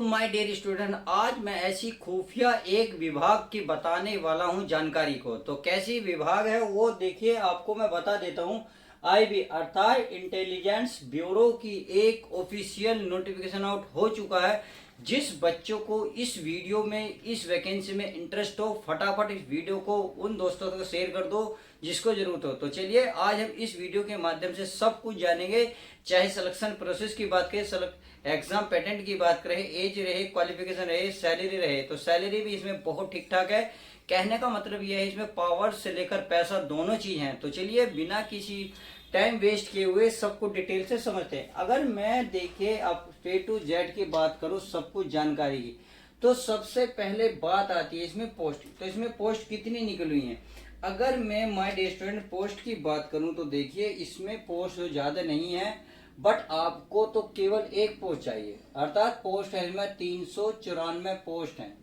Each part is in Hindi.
माय डियर स्टूडेंट, आज मैं ऐसी खुफिया एक विभाग की बताने वाला हूं जानकारी को। तो कैसी विभाग है वो देखिए, आपको मैं बता देता हूं। आईबी अर्थात इंटेलिजेंस ब्यूरो की एक ऑफिशियल नोटिफिकेशन आउट हो चुका है। जिस बच्चों को इस वीडियो में, इस वैकेंसी में इंटरेस्ट हो, फटाफट इस वीडियो को उन दोस्तों को शेयर कर दो जिसको जरूरत हो। तो चलिए आज हम इस वीडियो के माध्यम से सब कुछ जानेंगे। चाहे सिलेक्शन प्रोसेस की बात करें, एग्जाम पैटर्न की बात करें, एज रहे, क्वालिफिकेशन रहे, सैलरी रहे, तो सैलरी भी इसमें बहुत ठीक ठाक है। कहने का मतलब यह है इसमें पावर से लेकर पैसा दोनों चीज हैं। तो चलिए बिना किसी टाइम वेस्ट किए हुए सबको डिटेल से समझते हैं। अगर मैं देखिए अब ए टू जेड की बात करूं सब कुछ जानकारी की, तो सबसे पहले बात आती है इसमें पोस्ट। तो इसमें पोस्ट कितनी निकली है? अगर मैं माय डियर स्टूडेंट पोस्ट की बात करूं तो देखिए इसमें पोस्ट ज्यादा नहीं है, बट आपको तो केवल एक पोस्ट चाहिए। अर्थात पोस्ट है इसमें 394 पोस्ट है।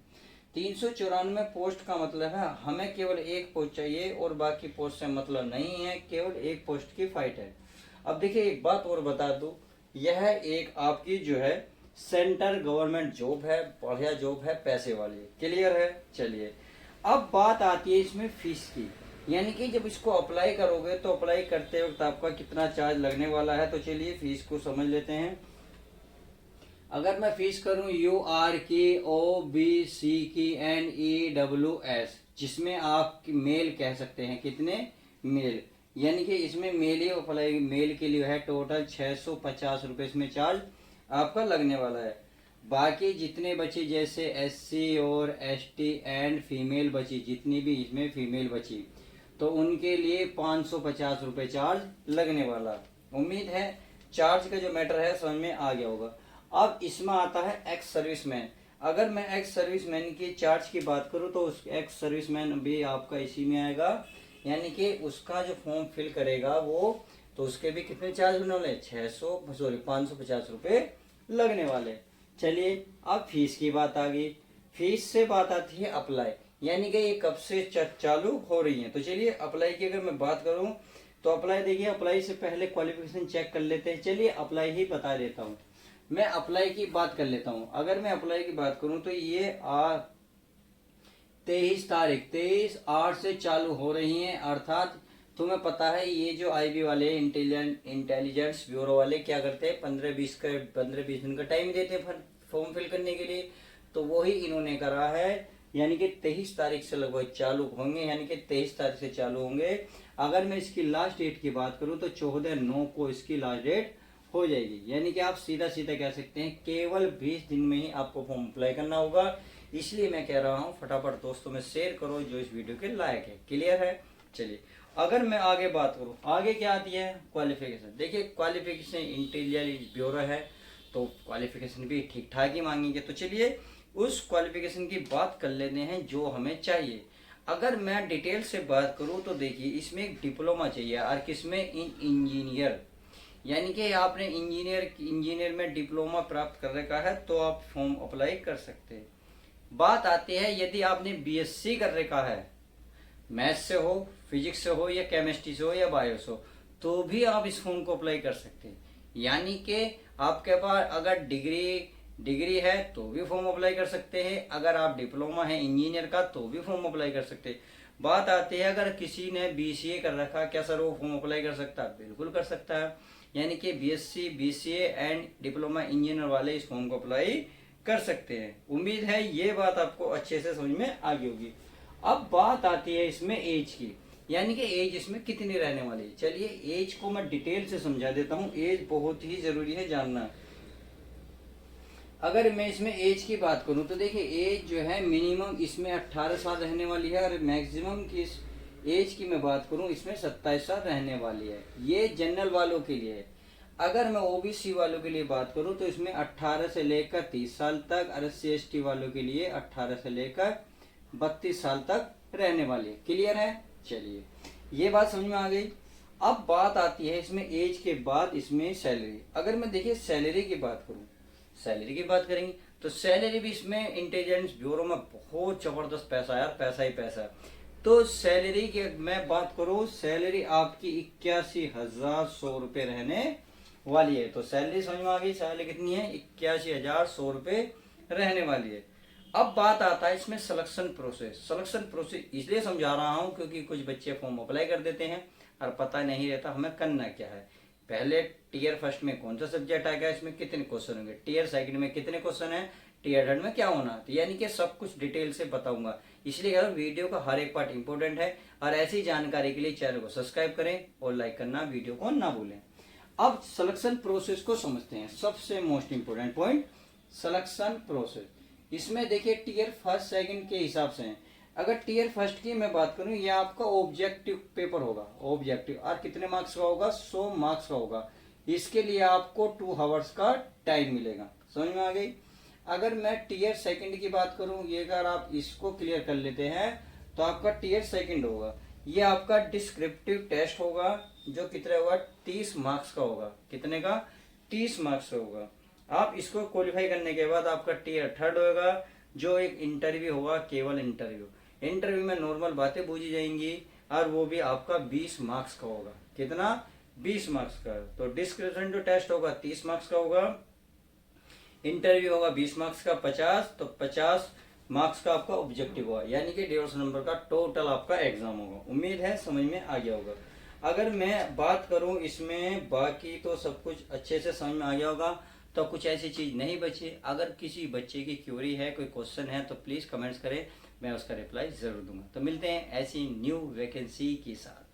394 पोस्ट का मतलब है हमें केवल एक पोस्ट चाहिए और बाकी पोस्ट से मतलब नहीं है, केवल एक पोस्ट की फाइट है। अब देखिए एक बात और बता दूं, यह एक आपकी जो है सेंट्रल गवर्नमेंट जॉब है, बढ़िया जॉब है, पैसे वाली। क्लियर है? चलिए अब बात आती है इसमें फीस की, यानी कि जब इसको अप्लाई करोगे तो अप्लाई करते वक्त आपका कितना चार्ज लगने वाला है। तो चलिए फीस को समझ लेते हैं। अगर मैं फीस करूं UR की, OBC की, NEWS, जिसमें आप मेल कह सकते हैं, कितने मेल, यानी कि इसमें मेल ही अप्लाई, मेल के लिए है टोटल 650 रुपये इसमें चार्ज आपका लगने वाला है। बाकी जितने बचे जैसे SC और ST एंड फीमेल बची, जितनी भी इसमें फीमेल बची, तो उनके लिए 550 रुपये चार्ज लगने वाला। उम्मीद है चार्ज का जो मैटर है समझ में आ गया होगा। अब इसमें आता है एक्स सर्विसमैन। अगर मैं एक्स सर्विसमैन की चार्ज की बात करूं तो उस एक्स सर्विसमैन भी आपका इसी में आएगा, यानी कि उसका जो फॉर्म फिल करेगा वो, तो उसके भी कितने चार्ज होने वाले? 550 रुपये लगने वाले। चलिए अब फीस की बात आ गई। फीस से बात आती है अप्लाई, यानी कि ये कब से चालू हो रही है। तो चलिए अप्लाई की अगर मैं बात करूं तो अप्लाई, देखिए अप्लाई से पहले क्वालिफिकेशन चेक कर लेते हैं। चलिए अप्लाई ही बता देता हूं। मैं अप्लाई की बात कर लेता हूं। अगर मैं अप्लाई की बात करूं तो ये 23/8 से चालू हो रही है। अर्थात तुम्हें पता है ये जो आईबी वाले इंटेलिजेंस ब्यूरो वाले क्या करते हैं, 15-20 दिन का टाइम देते हैं फॉर्म फिल करने के लिए। तो वही इन्होंने करा है, यानी कि 23 तारीख से लगभग चालू होंगे, यानी कि 23 तारीख से चालू होंगे। अगर मैं इसकी लास्ट डेट की बात करूं तो 14/9 को इसकी लास्ट डेट हो जाएगी, यानी कि आप सीधा सीधा कह सकते हैं केवल 20 दिन में ही आपको फॉर्म अप्लाई करना होगा। इसलिए मैं कह रहा हूं फटाफट दोस्तों में शेयर करो जो इस वीडियो के लायक है। क्लियर है? चलिए अगर मैं आगे बात करूं, आगे क्या आती है? क्वालिफिकेशन। देखिए क्वालिफिकेशन इंटेलिजेंस ब्यूरो है तो क्वालिफिकेशन भी ठीक ठाक ही मांगेंगे। तो चलिए उस क्वालिफिकेशन की बात कर लेते हैं जो हमें चाहिए। अगर मैं डिटेल से बात करूं तो देखिए इसमें एक डिप्लोमा चाहिए, और किसमें? इंजीनियर, यानी कि आपने इंजीनियर में डिप्लोमा प्राप्त कर रखा है तो आप फॉर्म अप्लाई कर सकते हैं। बात आती है यदि आपने BSc कर रखा है, मैथ्स से हो, फिजिक्स से हो, या केमिस्ट्री से हो, या बायो से हो, तो भी आप इस फॉर्म को अप्लाई कर सकते हैं। यानी कि आपके पास अगर डिग्री है तो भी फॉर्म अप्लाई कर सकते हैं। अगर आप डिप्लोमा है इंजीनियर का तो भी फॉर्म अप्लाई कर सकते हैं। बात आती है अगर किसी ने BCA कर रखा, क्या सर वो फॉर्म अप्लाई कर सकता है? बिल्कुल कर सकता है। यानी कि BSc, BCA and diploma engineer वाले इस फॉर्म को अप्लाई कर सकते हैं। उम्मीद है ये बात आपको अच्छे से समझ में आ गई होगी। अब बात आती है इसमें एज की, यानी कि एज इसमें कितनी रहने वाली है। चलिए एज को मैं डिटेल से समझा देता हूँ, एज बहुत ही जरूरी है जानना। अगर मैं इसमें एज की बात करूं तो देखिए एज जो है मिनिमम इसमें 18 साल रहने वाली है, और मैक्सिमम की एज की मैं बात करूं इसमें 27 साल रहने वाली है। ये जनरल वालों के लिए है। अगर मैं OBC वालों के लिए बात करूं तो इसमें 18 से लेकर 30 साल तक, और SC/ST वालों के लिए 18 से लेकर 32 साल तक रहने वाली है। क्लियर है? चलिए ये बात समझ में आ गई। अब बात आती है इसमें एज के बाद इसमें सैलरी। अगर मैं देखिए सैलरी की बात करूं, सैलरी की बात करेंगे तो सैलरी भी इसमें इंटेलिजेंस ब्यूरो में बहुत जबरदस्त पैसा है यार, पैसा ही पैसा है। तो सैलरी की मैं बात करूं, सैलरी आपकी 81,100 रुपये रहने वाली है। तो सैलरी समझ में आ गई, सैलरी कितनी है? 81,100 रुपये रहने वाली है। अब बात आता है इसमें सिलेक्शन प्रोसेस। सिलेक्शन प्रोसेस इसलिए समझा रहा हूँ क्योंकि कुछ बच्चे फॉर्म अप्लाई कर देते हैं और पता नहीं रहता हमें करना क्या है। पहले टीयर फर्स्ट में कौन सा सब्जेक्ट आएगा, इसमें कितने क्वेश्चन होंगे, टीयर सेकंड में कितने क्वेश्चन है, टीयर थर्ड में क्या होना, तो यानी कि सब कुछ डिटेल से बताऊंगा। इसलिए यार वीडियो का हर एक पार्ट इंपॉर्टेंट है और ऐसी जानकारी के लिए चैनल को सब्सक्राइब करें और लाइक करना वीडियो को ना भूलें। अब सिलेक्शन प्रोसेस को समझते हैं। सबसे most important point selection process. इसमें देखिए टीयर फर्स्ट सेकंड के हिसाब से है। अगर टीयर फर्स्ट की मैं बात करूं, ये आपका ऑब्जेक्टिव पेपर होगा, ऑब्जेक्टिव, और कितने मार्क्स का होगा, 100 मार्क्स का होगा। इसके लिए आपको 2 आवर्स का टाइम मिलेगा। समझ में आ गई। अगर मैं टीयर सेकंड की बात करूं, ये अगर आप इसको क्लियर कर लेते हैं तो आपका टीयर सेकंड होगा। ये आपका डिस्क्रिप्टिव टेस्ट होगा जो कितने होगा, 30 मार्क्स का होगा। कितने का, 30 मार्क्स का होगा। आप इसको क्वालिफाई करने के बाद आपका टीयर थर्ड होगा जो एक इंटरव्यू होगा, केवल इंटरव्यू। इंटरव्यू में नॉर्मल बातें पूछी जाएंगी और वो भी आपका 20 मार्क्स का होगा। कितना, 20 मार्क्स का। तो डिस्क्रिप्शन जो टेस्ट होगा 30 मार्क्स का होगा, इंटरव्यू होगा 20 मार्क्स का, 50, तो 50 मार्क्स का आपका ऑब्जेक्टिव होगा, यानी कि 150 नंबर का टोटल आपका एग्जाम होगा। उम्मीद है समझ में आ गया होगा। अगर मैं बात करूं इसमें बाकी तो सब कुछ अच्छे से समझ में आ गया होगा, तो कुछ ऐसी चीज नहीं बची। अगर किसी बच्चे की क्यूरी है, कोई क्वेश्चन है, तो प्लीज कमेंट्स करें, मैं उसका रिप्लाई जरूर दूंगा। तो मिलते हैं ऐसी न्यू वैकेंसी के साथ।